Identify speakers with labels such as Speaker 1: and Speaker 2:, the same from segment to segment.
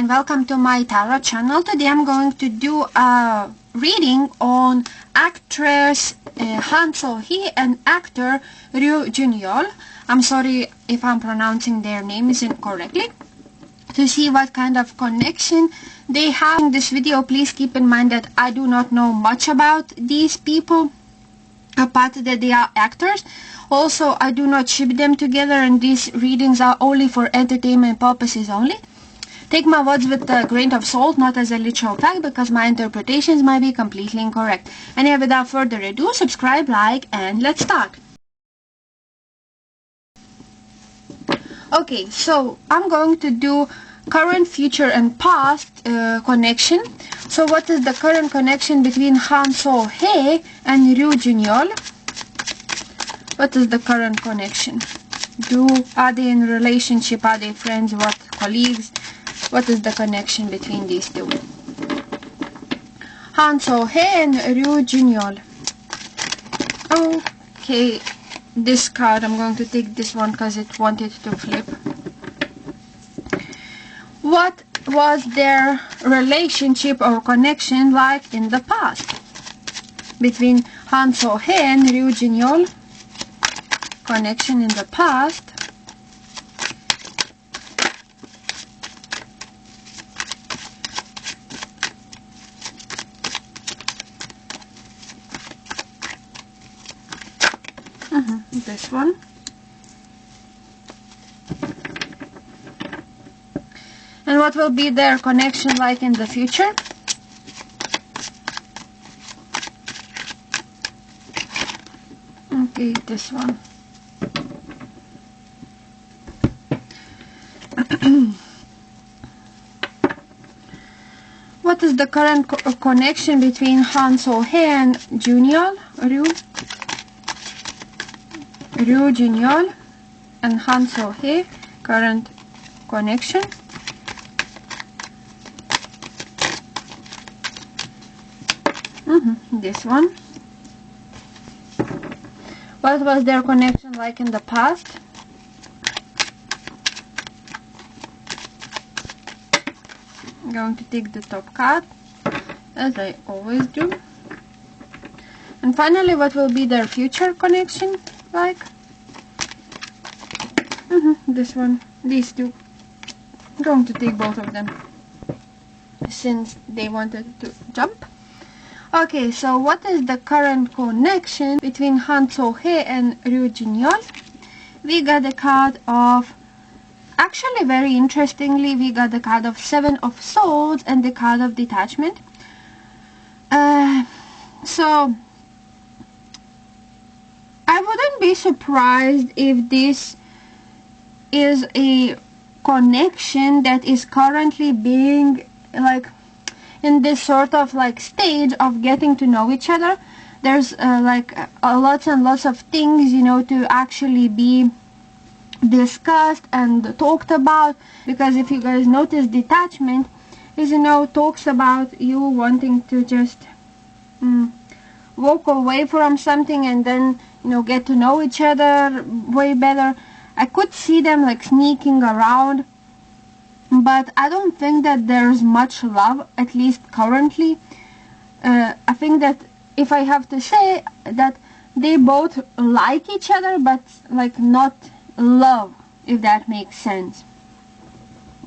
Speaker 1: and welcome to my tarot channel. Today I'm going to do a reading on actress Han Sohee and actor Ryu Junyeol. I'm sorry if I'm pronouncing their names incorrectly. To see what kind of connection they have in this video, please keep in mind that I do not know much about these people apart that they are actors. Also, I do not ship them together, and these readings are only for entertainment purposes only. Take my words with a grain of salt, not as a literal fact, because my interpretations might be completely incorrect. And without further ado, subscribe, like, and let's start. Okay, so I'm going to do current, future, and past connection. So what is the current connection between Han Sohee and Ryu Junyeol? What is the current connection? Are they in relationship? Are they friends? What, colleagues? What is the connection between these two? Han Sohee and Ryu Junyeol. Okay, this card, I'm going to take this one because it wanted to flip. What was their relationship or connection like in the past? Between Han Sohee and Ryu Junyeol. Connection in the past. This one. And what will be their connection like in the future? Okay, this one. What is the current connection between Han Sohee and Junyeol? Ryu Junyeol and Han Sohee, current connection. This one. What was their connection like in the past? I'm going to take the top card, as I always do. And finally, what will be their future connection like? This one, these two. I'm going to take both of them since they wanted to jump. Okay, so what is the current connection between Han Sohee and Ryu Junyeol? We got the card of, actually very interestingly, we got the card of Seven of Swords and the card of Detachment. So I wouldn't be surprised if this is a connection that is currently being like in this sort of like stage of getting to know each other. There's lots and lots of things, you know, to actually be discussed and talked about, because if you guys notice, detachment is, you know, talks about you wanting to just walk away from something and then, you know, get to know each other way better. I could see them like sneaking around, but I don't think that there's much love, at least currently. I think that if I have to say that they both like each other, but like not love, if that makes sense.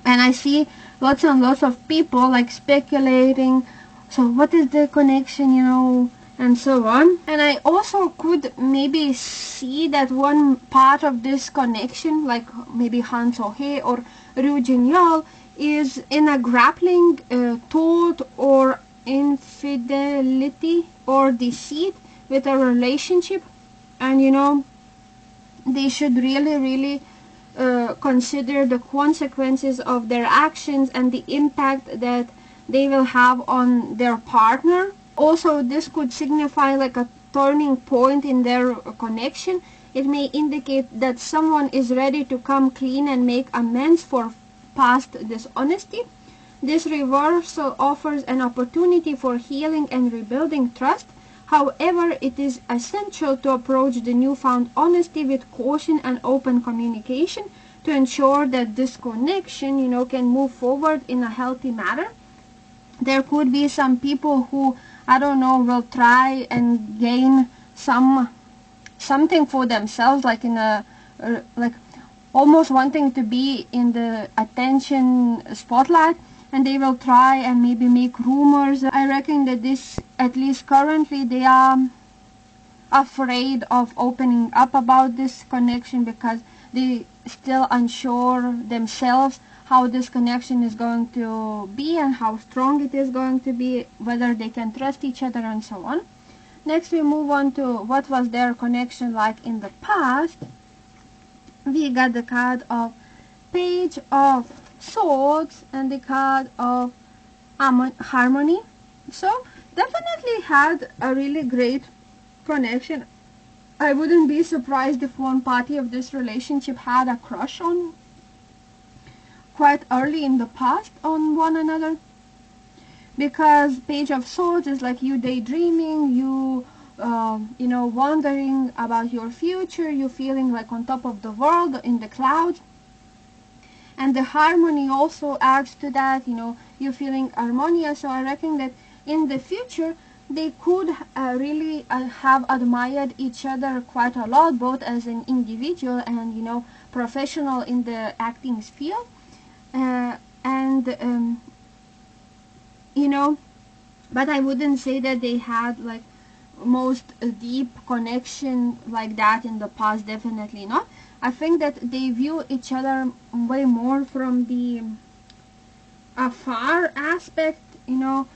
Speaker 1: And I see lots and lots of people like speculating, so what is the connection, you know, and so on. And I also could maybe see that one part of this connection, like maybe Han Sohee or Ryu Junyeol, is in a grappling thought or infidelity or deceit with a relationship, and you know, they should really consider the consequences of their actions and the impact that they will have on their partner. Also, this could signify like a turning point in their connection. It may indicate that someone is ready to come clean and make amends for past dishonesty. This reversal offers an opportunity for healing and rebuilding trust. However, it is essential to approach the newfound honesty with caution and open communication, to ensure that this connection, you know, can move forward in a healthy manner. There could be some people who, I don't know, will try and gain something for themselves, like in a like almost wanting to be in the attention spotlight, and they will try and maybe make rumors. I reckon that this, at least currently, they are afraid of opening up about this connection because they still unsure themselves how this connection is going to be and how strong it is going to be, whether they can trust each other and so on. Next we move on to what was their connection like in the past. We got the card of Page of Swords and the card of Harmony. So definitely had a really great connection. I wouldn't be surprised if one party of this relationship had a crush on quite early in the past on one another, because Page of Swords is like you daydreaming, you you know, wondering about your future, you feeling like on top of the world, in the clouds. And the Harmony also adds to that, you know, you feeling harmonious. So I reckon that in the future they could really have admired each other quite a lot, both as an individual and, you know, professional in the acting field. You know, but I wouldn't say that they had like most deep connection like that in the past. Definitely not. I think that they view each other way more from the afar aspect, you know,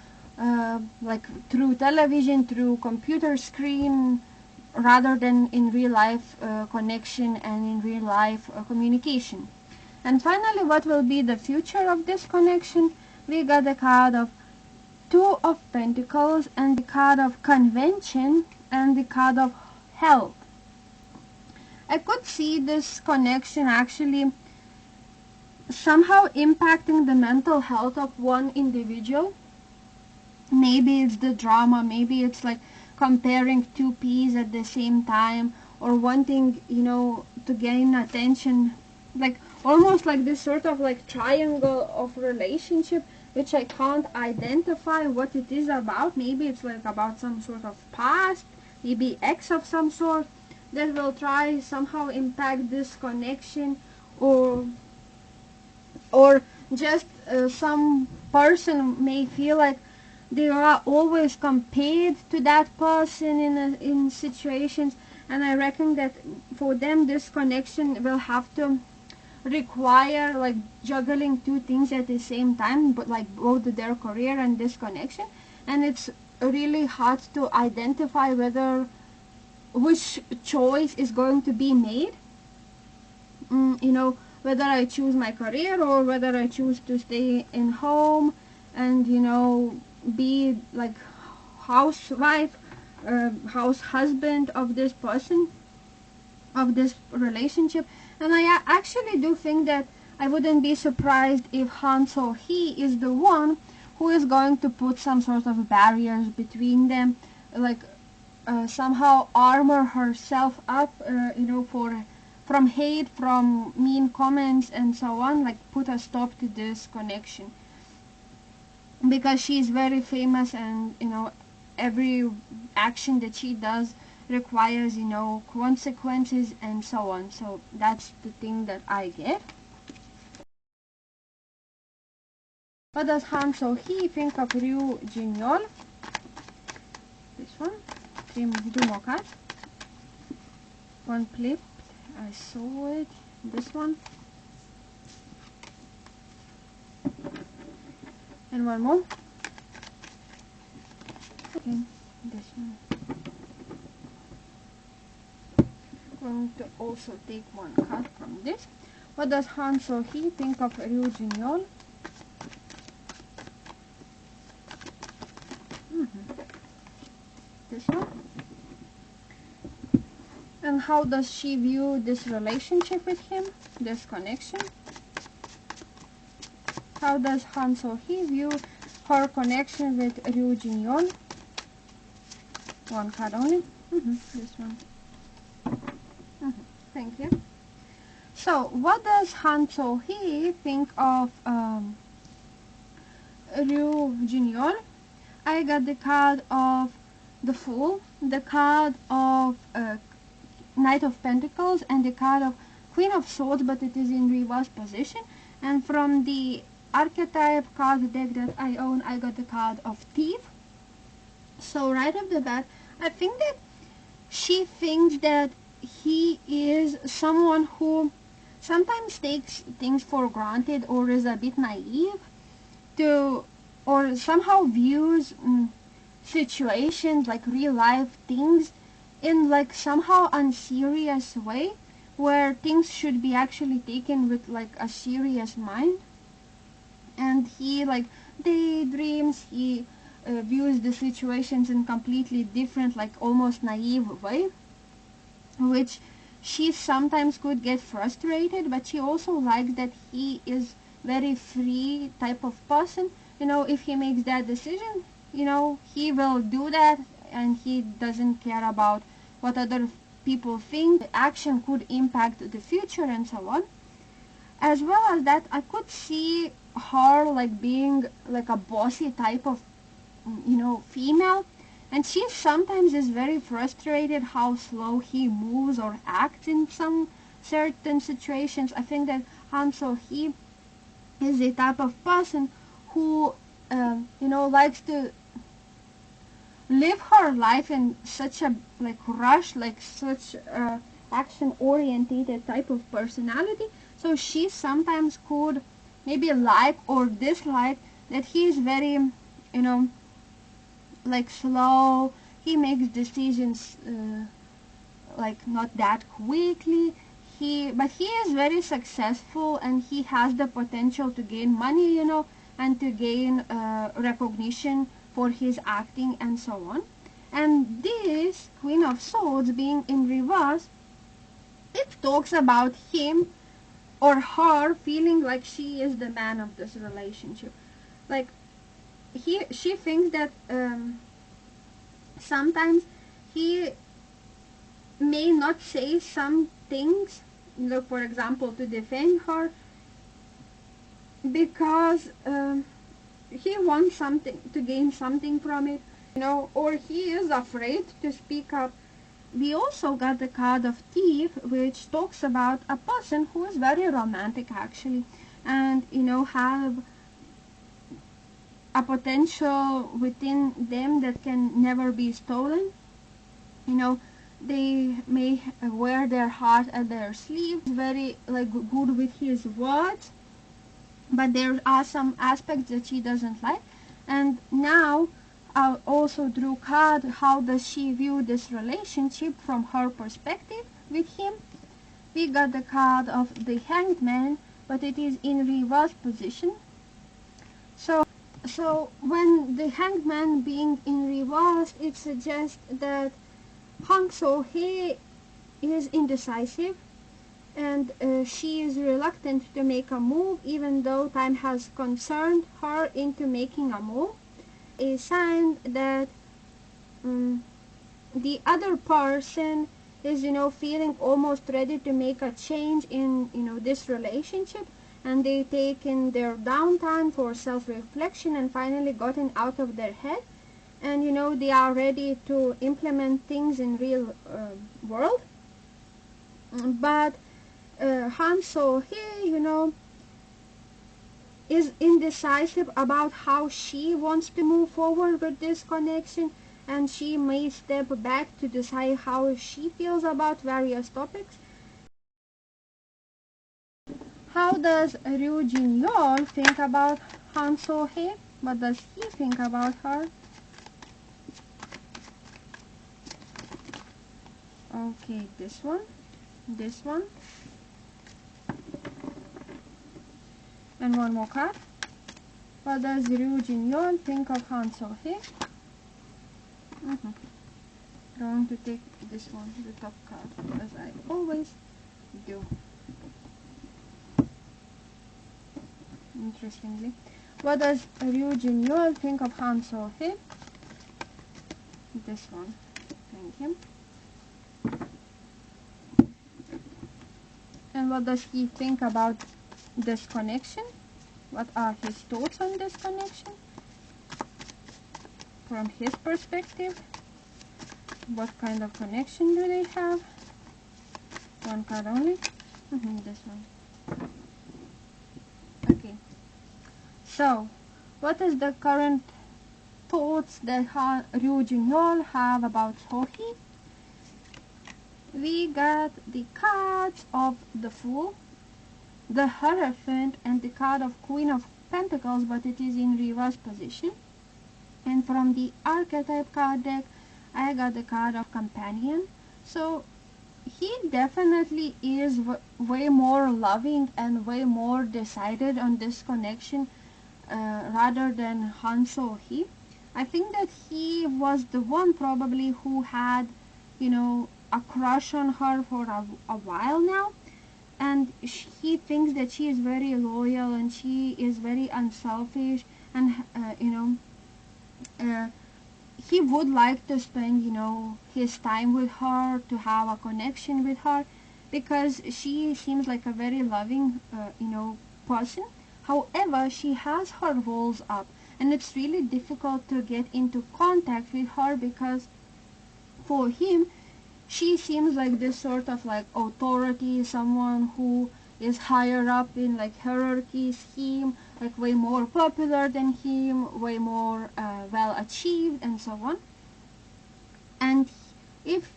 Speaker 1: like through television, through computer screen, rather than in real life connection and in real life communication. And finally, what will be the future of this connection? We got the card of Two of Pentacles and the card of Convention and the card of Health. I could see this connection actually somehow impacting the mental health of one individual. Maybe it's the drama, maybe it's like comparing two peas at the same time, or wanting, you know, to gain attention, like almost like this sort of like triangle of relationship, which I can't identify what it is about. Maybe it's like about some sort of past, maybe ex of some sort, that will try somehow impact this connection, or just some person may feel like they are always compared to that person in situations. And I reckon that for them this connection will have to require like juggling two things at the same time, but like both their career and this connection. And it's really hard to identify whether which choice is going to be made. You know, whether I choose my career or whether I choose to stay in home and, you know, be like housewife, house husband of this person, of this relationship. And I actually do think that I wouldn't be surprised if Sohee is the one who is going to put some sort of barriers between them, like somehow armor herself up, you know, from hate, from mean comments and so on, like put a stop to this connection. Because she's very famous, and, you know, every action that she does requires, you know, consequences and so on. So that's the thing that I get. What does Sohee think of Ryu Junyeol? This one. Two more cards. One flip. I saw it. This one. And one more. Okay, this one. Going to also take one card from this. What does Sohee think of Ryu Junyeol? This one. And how does she view this relationship with him, this connection? How does Sohee view her connection with Ryu Junyeol? One card only. This one. Thank you. So, what does Han So-hee think of Ryu Junyeol? I got the card of the Fool, the card of Knight of Pentacles, and the card of Queen of Swords, but it is in reverse position. And from the archetype card deck that I own, I got the card of Thief. So right off the bat, I think that she thinks that he is someone who sometimes takes things for granted or is a bit naive to, or somehow views situations like real life things in like somehow unserious way, where things should be actually taken with like a serious mind. And he like daydreams, he views the situations in completely different, like almost naive way, which she sometimes could get frustrated. But she also likes that he is very free type of person. You know, if he makes that decision, you know, he will do that, and he doesn't care about what other people think. The action could impact the future and so on. As well as that, I could see her like being like a bossy type of, you know, female, and she sometimes is very frustrated how slow he moves or acts in some certain situations. I think that Han So-hee is the type of person who you know, likes to live her life in such a like rush, like such a action oriented type of personality. So she sometimes could maybe like or dislike that he is very, you know, like slow. He makes decisions like not that quickly. But he is very successful, and he has the potential to gain money, you know, and to gain recognition for his acting and so on. And this Queen of Swords being in reverse, it talks about him or her feeling like she is the man of this relationship. Like she thinks that sometimes he may not say some things, you know, for example, to defend her, because he wants something to gain something from it, you know, or he is afraid to speak up. We also got the card of Thief, which talks about a person who is very romantic actually, and you know, have a potential within them that can never be stolen. You know, they may wear their heart at their sleeve. Very like good with his words, but there are some aspects that she doesn't like. And now I also drew card, how does she view this relationship from her perspective with him. We got the card of the Hanged Man, but it is in reverse position. So when the Hanged Man being in reverse, it suggests that Han So-hee is indecisive, and she is reluctant to make a move even though time has concerned her into making a move. A sign that the other person is, you know, feeling almost ready to make a change in, you know, this relationship, and they taken their downtime for self-reflection and finally gotten out of their head, and you know, they are ready to implement things in real world. But Han So-hee, you know, is indecisive about how she wants to move forward with this connection, and she may step back to decide how she feels about various topics. How does Ryu Junyeol think about Han So-hee? What does he think about her? Okay, this one, and one more card. What does Ryu Junyeol think of Han So-hee? Going to take this one, the top card, as I always do. Interestingly, what does Ryu Junyeol think of Han So-hee? This one, thank you. And and what does he think about this connection? What are his thoughts on this connection? From his perspective, what kind of connection do they have? One card only? This one. Okay. So, what is the current thoughts that Ryu Junyeol have about Sohee? We got the cards of the Fool, the Hierophant, and the card of Queen of Pentacles, but it is in reverse position. And from the archetype card deck, I got the card of Companion. So he definitely is way more loving and way more decided on this connection rather than Han Sohee. I think that he was the one probably who had, you know, a crush on her for a while now, and he thinks that she is very loyal and she is very unselfish, and he would like to spend, you know, his time with her, to have a connection with her, because she seems like a very loving, person. However, she has her walls up, and it's really difficult to get into contact with her because for him, she seems like this sort of like authority, someone who is higher up in like hierarchy scheme, like way more popular than him, way more well achieved, and so on. And if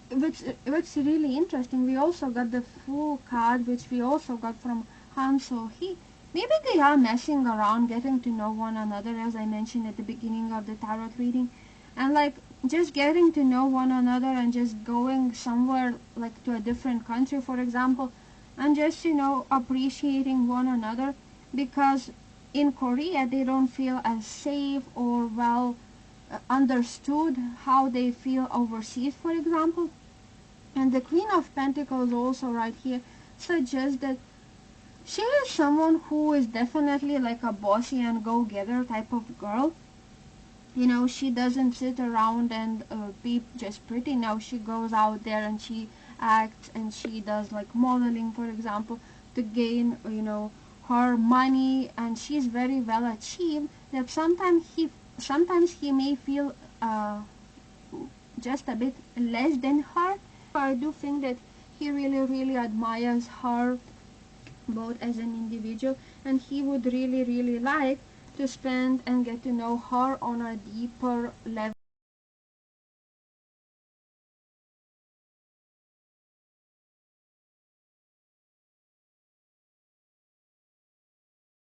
Speaker 1: what's really interesting, we also got the Fool card, which we also got from Han Sohee. Maybe they are messing around, getting to know one another, as I mentioned at the beginning of the tarot reading, and like just getting to know one another and just going somewhere like to a different country, for example, and just, you know, appreciating one another, because in Korea they don't feel as safe or well understood how they feel overseas, for example. And the Queen of Pentacles also right here suggests that she is someone who is definitely like a bossy and go-getter type of girl. You know, she doesn't sit around and be just pretty. Now she goes out there and she acts and she does like modeling, for example, to gain, you know, her money, and she's very well achieved, that sometimes he may feel just a bit less than her. I do think that he really admires her both as an individual, and he would really like to spend and get to know her on a deeper level.